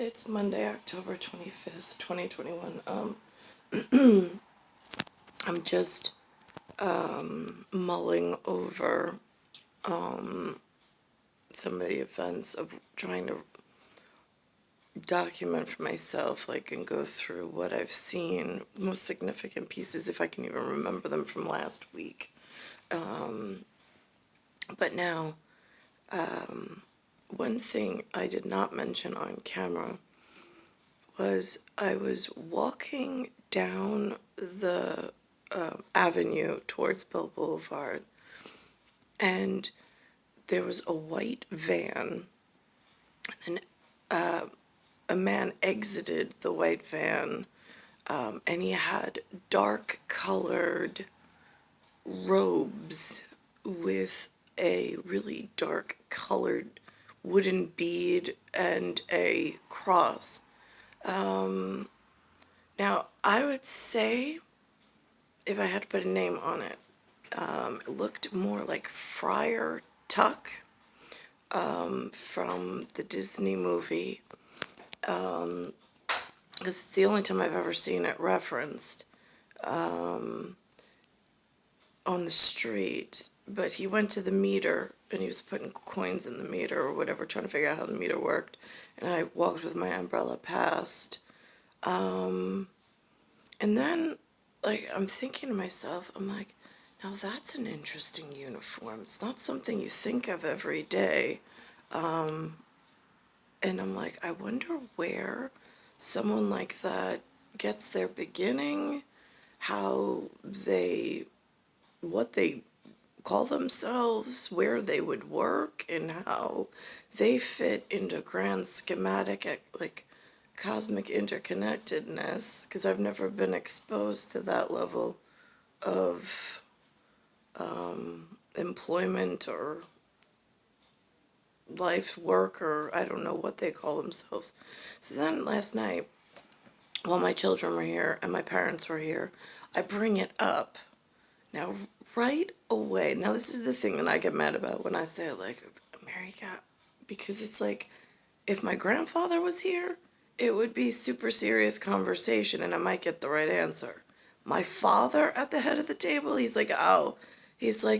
It's Monday, October 25th, 2021. I'm just mulling over some of the events of trying to document for myself, and go through what I've seen, most significant pieces, if I can even remember them from last week. But now, one thing I did not mention on camera was I was walking down the avenue towards Bell Boulevard, and there was a white van, and a man exited the white van, and he had dark-colored robes with a really dark-colored wooden bead and a cross. Now, I would say, if I had to put a name on it, it looked more like Friar Tuck from the Disney movie, because it's the only time I've ever seen it referenced on the street. But he went to the meter, and he was putting coins in the meter or whatever, trying to figure out how the meter worked, and I walked with my umbrella past. And then, I'm thinking to myself, I'm like, now that's an interesting uniform. It's not something you think of every day. And I'm like, I wonder where someone like that gets their beginning, what they call themselves, where they would work, and how they fit into grand schematic, cosmic interconnectedness, because I've never been exposed to that level of employment or life work, or I don't know what they call themselves. So then last night, while my children were here and my parents were here, I bring it up. Now, right away, now this is the thing that I get mad about when I say, America, because it's like, if my grandfather was here, it would be super serious conversation and I might get the right answer. My father at the head of the table, he's like,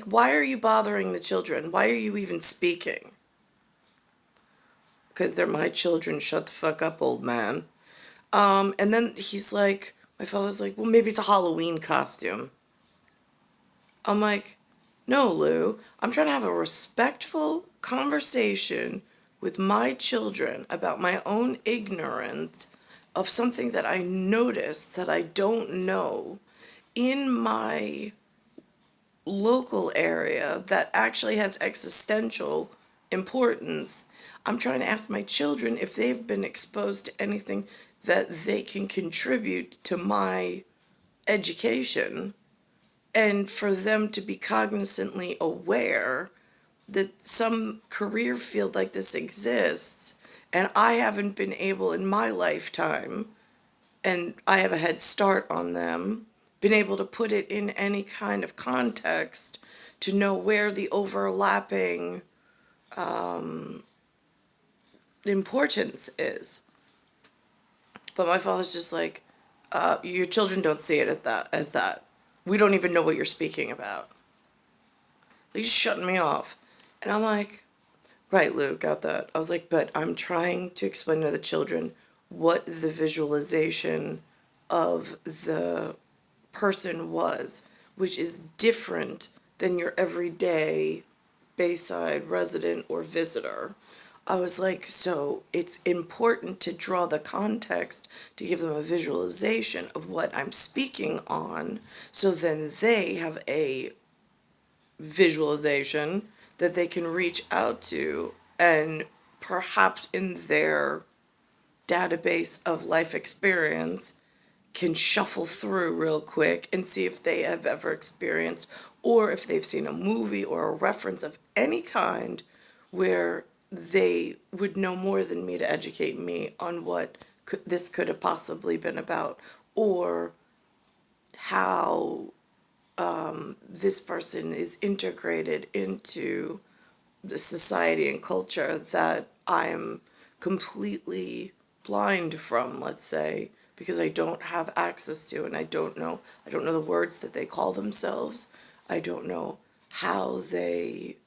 why are you bothering the children? Why are you even speaking? Because they're my children, shut the fuck up, old man. And then my father's like, well, maybe it's a Halloween costume. I'm like, no, Lou, I'm trying to have a respectful conversation with my children about my own ignorance of something that I noticed that I don't know in my local area that actually has existential importance. I'm trying to ask my children if they've been exposed to anything that they can contribute to my education, and for them to be cognizantly aware that some career field like this exists, and I haven't been able in my lifetime, and I have a head start on them, been able to put it in any kind of context to know where the overlapping importance is. But my father's just like, your children don't see it as that. We don't even know what you're speaking about. He's shutting me off. And I'm like, right, Lou, got that. I was like, but I'm trying to explain to the children what the visualization of the person was, which is different than your everyday Bayside resident or visitor. I was like, so it's important to draw the context to give them a visualization of what I'm speaking on, so then they have a visualization that they can reach out to and perhaps in their database of life experience can shuffle through real quick and see if they have ever experienced, or if they've seen a movie or a reference of any kind where they would know more than me to educate me on what this could have possibly been about, or how this person is integrated into the society and culture that I'm completely blind from, let's say, because I don't have access to, and I don't know the words that they call themselves. I don't know how they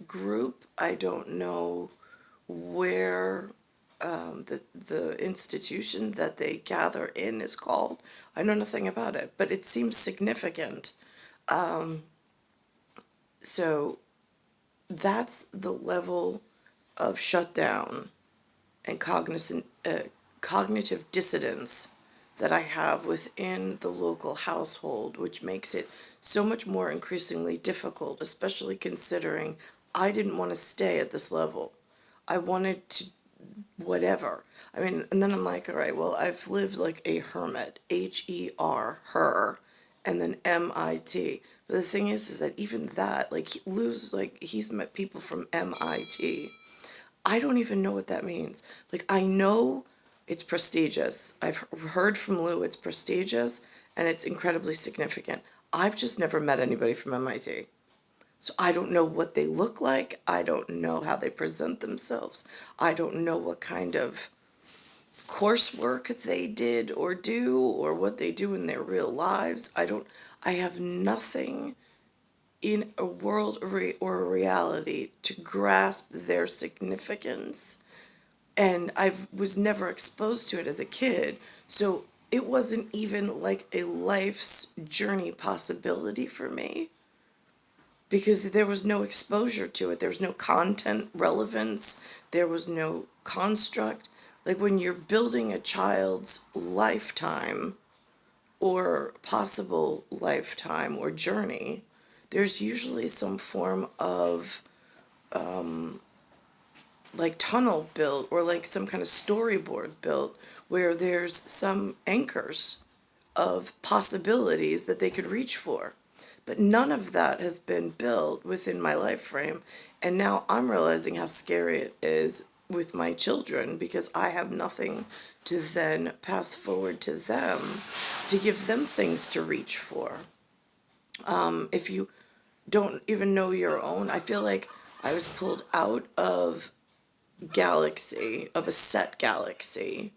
group. I don't know where the institution that they gather in is called. I know nothing about it, but it seems significant. So that's the level of shutdown and cognitive dissonance that I have within the local household, which makes it so much more increasingly difficult, especially considering I didn't want to stay at this level. I wanted to whatever. I mean, and then I'm like, all right, well, I've lived like a hermit, H-E-R, her, and then M-I-T. But the thing is that even that, like, he's met people from MIT. I don't even know what that means. Like, I know it's prestigious. I've heard from Lou it's prestigious and it's incredibly significant. I've just never met anybody from MIT. So I don't know what they look like. I don't know how they present themselves. I don't know what kind of coursework they did or do or what they do in their real lives. I have nothing in a world or a reality to grasp their significance. And I was never exposed to it as a kid. So it wasn't even like a life's journey possibility for me because there was no exposure to it. There was no content relevance. There was no construct. Like when you're building a child's lifetime or possible lifetime or journey, there's usually some form of like tunnel built or like some kind of storyboard built where there's some anchors of possibilities that they could reach for. But none of that has been built within my life frame. And now I'm realizing how scary it is with my children because I have nothing to then pass forward to them to give them things to reach for. If you don't even know your own, I feel like I was pulled out of a set galaxy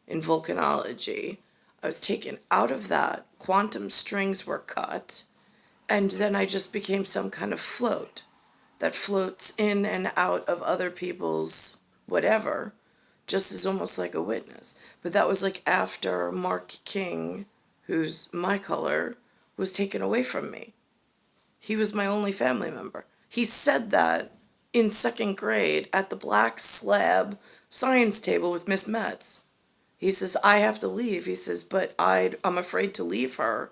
in volcanology. I was taken out of that, quantum strings were cut, and then I just became some kind of float that floats in and out of other people's whatever, just as almost like a witness. But that was like after Mark King, who's my color, was taken away from me. He was my only family member. He said that in second grade at the black slab science table with Miss Metz. He says, I have to leave. He says, but I'm afraid to leave her.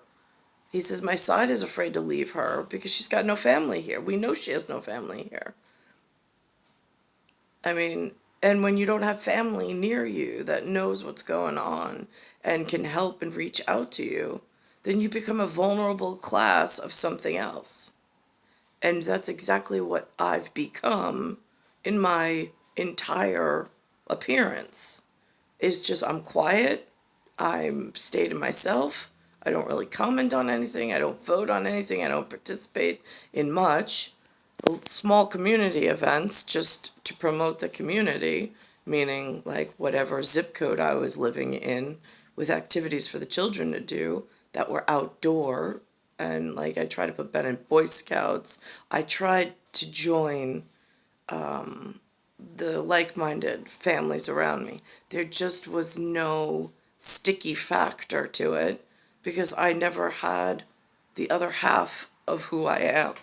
He says, my side is afraid to leave her because she's got no family here. We know she has no family here. I mean, and when you don't have family near you that knows what's going on and can help and reach out to you, then you become a vulnerable class of something else. And that's exactly what I've become in my entire appearance. It's just I'm quiet, I'm stay to myself, I don't really comment on anything, I don't vote on anything, I don't participate in much. Small community events just to promote the community, meaning like whatever zip code I was living in with activities for the children to do that were outdoor. And like I tried to put Ben in Boy Scouts. I tried to join the like-minded families around me. There just was no sticky factor to it because I never had the other half of who I am,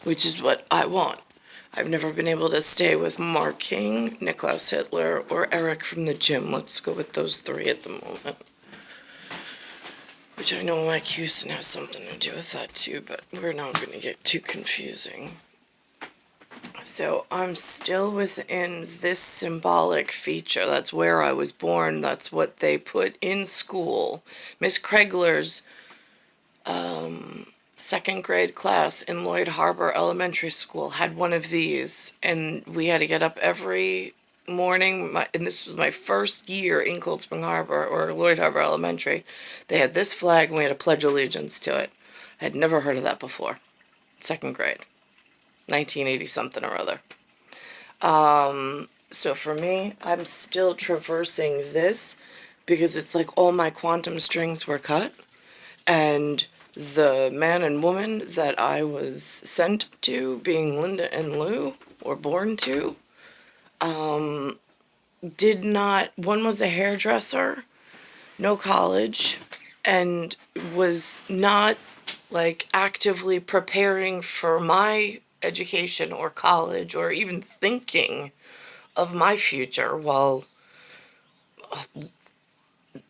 which is what I want. I've never been able to stay with Mark King, Niklaus Hitler, or Eric from the gym. Let's go with those three at the moment. Which I know Mike Houston has something to do with that too, but we're not going to get too confusing. So I'm still within this symbolic feature. That's where I was born. That's what they put in school. Miss Craigler's second grade class in Lloyd Harbor Elementary School had one of these, and we had to get up every morning, and this was my first year in Cold Spring Harbor, or Lloyd Harbor Elementary. They had this flag, and we had to pledge allegiance to it. I had never heard of that before. Second grade. 1980 something or other. So for me, I'm still traversing this because it's like all my quantum strings were cut, and the man and woman that I was sent to, being Linda and Lou, or born to, did not, one was a hairdresser, no college, and was not like actively preparing for my education or college or even thinking of my future while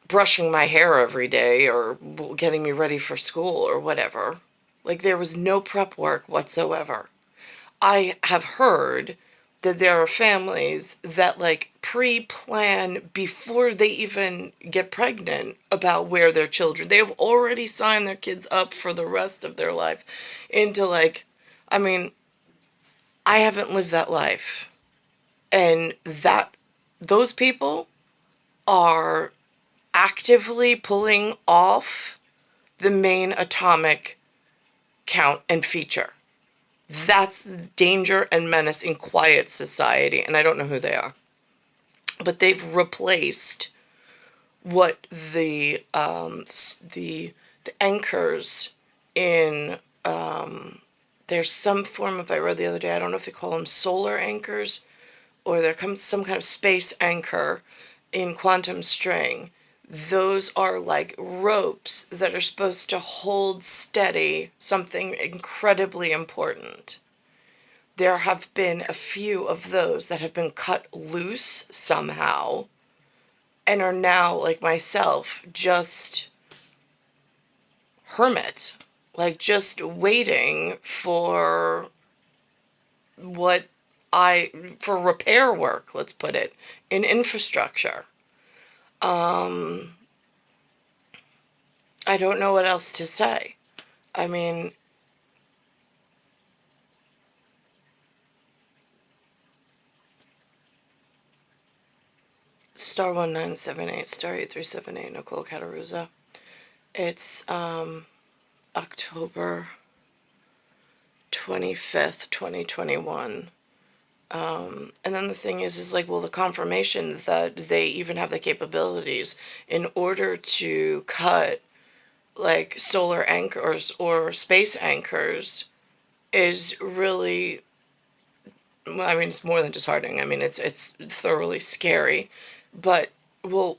brushing my hair every day or getting me ready for school or whatever. Like, there was no prep work whatsoever. I have heard that there are families that like pre-plan before they even get pregnant about where their children, they've already signed their kids up for the rest of their life into like, I mean, I haven't lived that life. And that, those people are actively pulling off the main atomic count and feature. That's the danger and menace in quiet society, and I don't know who they are. But they've replaced what the anchors in there's some form of, I read the other day, I don't know if they call them solar anchors or there comes some kind of space anchor in quantum string. Those are like ropes that are supposed to hold steady something incredibly important. There have been a few of those that have been cut loose somehow and are now, like myself, just hermit, like just waiting for what for repair work, let's put it, in infrastructure. I don't know what else to say. I mean, star 1978, star 8378, Nicole Cattaruzza. It's October 25th, 2021. And then the thing is like, well, the confirmation that they even have the capabilities in order to cut like solar anchors or space anchors is really, well, I mean, it's more than disheartening. I mean, it's thoroughly scary. But, well,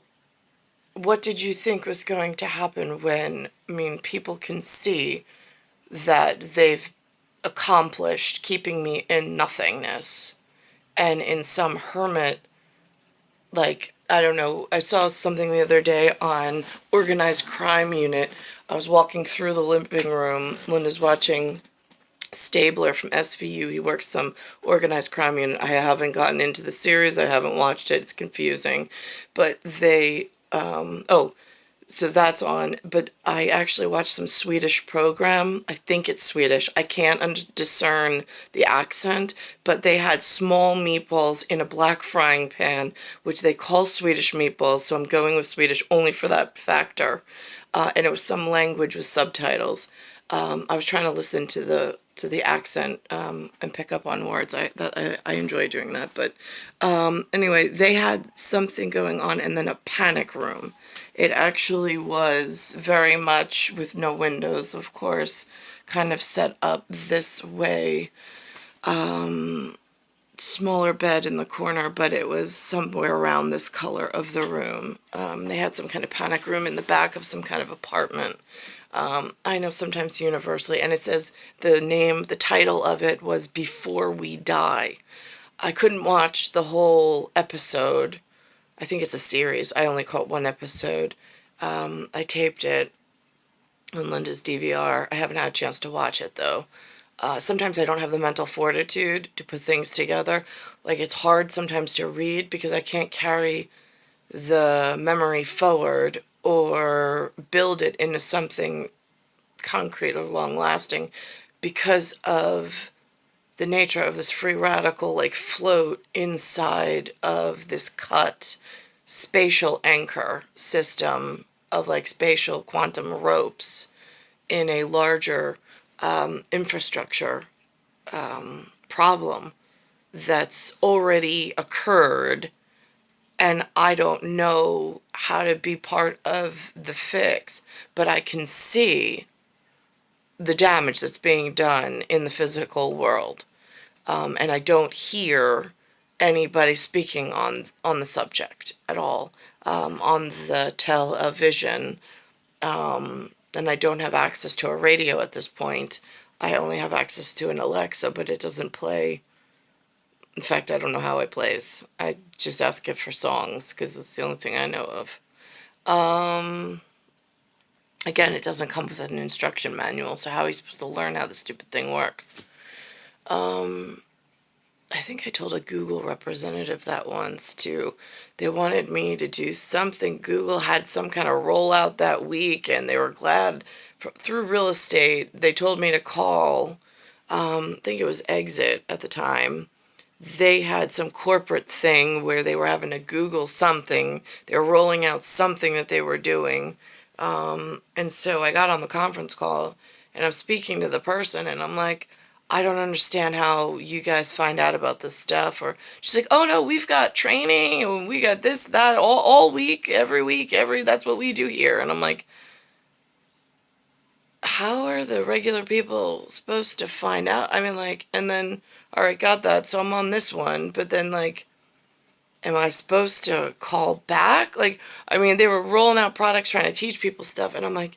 what did you think was going to happen when, I mean, people can see that they've accomplished keeping me in nothingness and in some hermit, like, I don't know, I saw something the other day on organized crime unit. I was walking through the living room. Linda's watching Stabler from SVU. He works some organized crime unit. I haven't gotten into the series. I haven't watched it. It's confusing. But they, so that's on. But I actually watched some Swedish program. I think it's Swedish. I can't discern the accent. But they had small meatballs in a black frying pan, which they call Swedish meatballs. So I'm going with Swedish only for that factor. And it was some language with subtitles. I was trying to listen to the accent and pick up on words. I enjoy doing that. But anyway, they had something going on, and then a panic room. It actually was very much with no windows, of course, kind of set up this way. Smaller bed in the corner, but it was somewhere around this color of the room. They had some kind of panic room in the back of some kind of apartment. I know sometimes universally, and it says the title of it was Before We Die. I couldn't watch the whole episode. I think it's a series. I only caught one episode. I taped it on Linda's DVR. I haven't had a chance to watch it, though. Sometimes I don't have the mental fortitude to put things together. Like, it's hard sometimes to read because I can't carry the memory forward or build it into something concrete or long-lasting because of the nature of this free radical, like, float inside of this cut spatial anchor system of, like, spatial quantum ropes in a larger infrastructure problem that's already occurred, and I don't know how to be part of the fix, but I can see the damage that's being done in the physical world. And I don't hear anybody speaking on the subject at all on the television. And I don't have access to a radio at this point. I only have access to an Alexa, but it doesn't play. In fact, I don't know how it plays. I just ask it for songs because it's the only thing I know of. Again, it doesn't come with an instruction manual, so how are you supposed to learn how the stupid thing works? I think I told a Google representative that once too. They wanted me to do something. Google had some kind of rollout that week, and they were glad through real estate. They told me to call. I think it was Exit at the time. They had some corporate thing where they were having to Google something. They were rolling out something that they were doing. And so I got on the conference call, and I'm speaking to the person, and I'm like, I don't understand how you guys find out about this stuff. Or she's like, oh no, we've got training and we got this, that, all week, that's what we do here. And I'm like, how are the regular people supposed to find out? I mean, like, and then, all right, got that. So I'm on this one, but then like, am I supposed to call back? Like, I mean, they were rolling out products, trying to teach people stuff. And I'm like,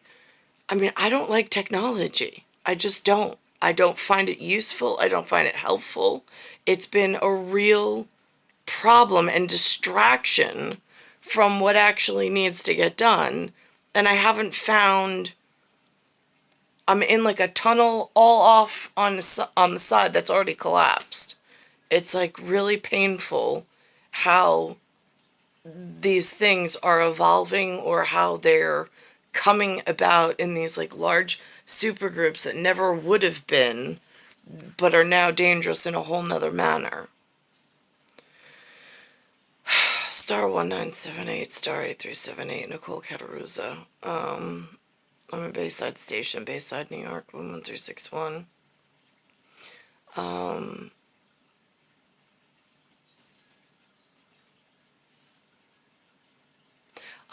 I mean, I don't like technology. I just don't. I don't find it useful. I don't find it helpful. It's been a real problem and distraction from what actually needs to get done. And I haven't found, I'm in like a tunnel all off on the side that's already collapsed. It's like really painful how these things are evolving, or how they're coming about in these like large supergroups that never would have been, but are now dangerous in a whole nother manner. Star 1978, star 8378, Nicole Cattaruzza. I'm in Bayside Station, Bayside, New York, 11361.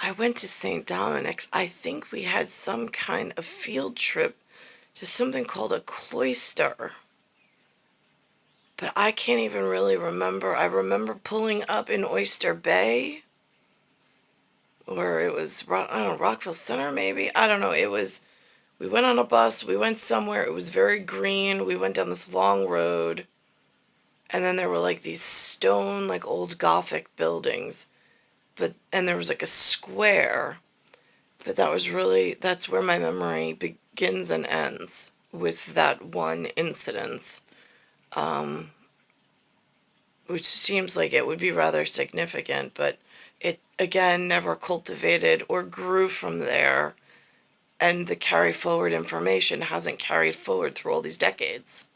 I went to St. Dominic's. I think we had some kind of field trip to something called a cloister. But I can't even really remember. I remember pulling up in Oyster Bay. Or it was, I don't know, Rockville Center maybe? I don't know. It was, we went on a bus. We went somewhere. It was very green. We went down this long road. And then there were like these stone, like old Gothic buildings. And there was like a square. But that was really, that's where my memory begins and ends, with that one incident. Which seems like it would be rather significant, but it, again, never cultivated or grew from there. And the carry forward information hasn't carried forward through all these decades.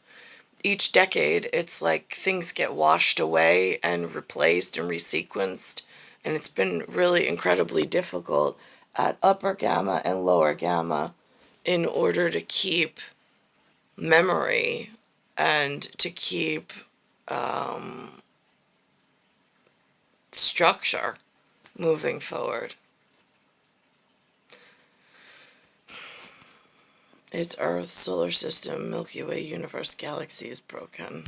Each decade, it's like things get washed away and replaced and resequenced. And it's been really incredibly difficult at upper gamma and lower gamma in order to keep memory and to keep structure moving forward. It's Earth, solar system, Milky Way, universe, galaxies broken.